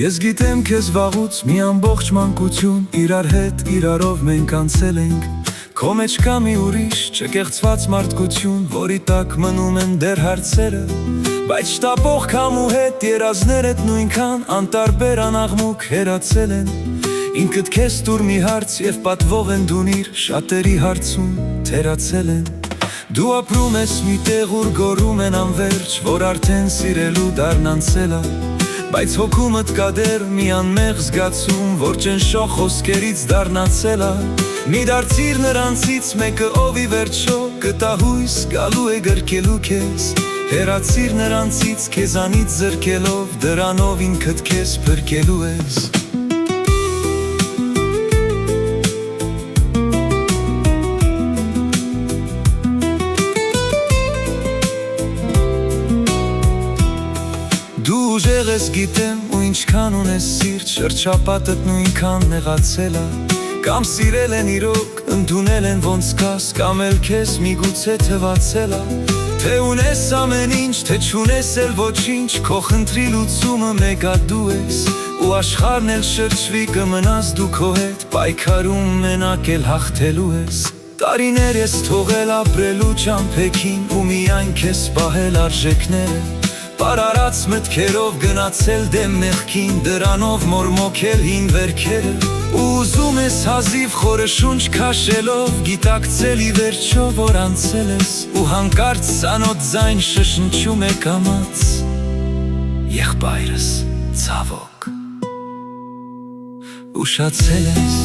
Ես գիտեմ քեզ վաղուց մի ամբողջ մանկություն, իրար հետ իրարով մենք անցել ենք, քո մեջ կա մի ուրիշ չկեղծված մարդկություն, որի տակ մնում են դեռ հարցերը, բայց շտապող քամու հետ երազներդ նույնքան անտարբեր անաղմուկ հեռացել են, ինքդ քեզ տուր մի հարց և պատվող են դունիր, շատերի հարցում թերացել են, դու ապրում ես մի տեղ ուր գոռում են անվերջ, որ արդեն սիրելու դարն անցել է, բայց հոգումդ կա դեռ մի անմեղ զգացում, որ ճնշող խոսքերից դառնացել է, մի դարձիր նրանցից մեկը, ով ի վերջո կտա հույս գալու է գրկելու քեզ, հեռացիր նրանցից քեզանից զրկելով, դրանով ինքդ քեզ փրկելու ես։ Դու ուժեղ ես գիտեմ ու ինչքան ունես սիրտ, շրջապատդ նույնքան նեղացել է, կամ սիրել են իրոք, ընդունել են ոնց կաս, կամ էլ քեզ միգուցե թվացել է, թե ունես ամեն ինչ, թե չունես էլ ոչինչ, քո խնդրի լուծումը մեկա դու ես, ու աշխարհն էլ շրջվի կմնաս դու քո հետ, պայքարում մենակ էլ հաղթելու ես, տարիներ ես թողել ապրելու ճամփեքին, ու միայն քեզ պահել արժեքները, պարարած մտքերով գնացել դեմ մեղքին, դրանով մորմոքել հին վերքերը, ու ուզում ես հազիվ խորը շունչ քաշելով, գիտակցել ի վերջո, որ անցել ես, ու հանկարծ ծանոթ ձայն շշնջում է կամաց, եղբայրս ցավոք, ուշացել ես։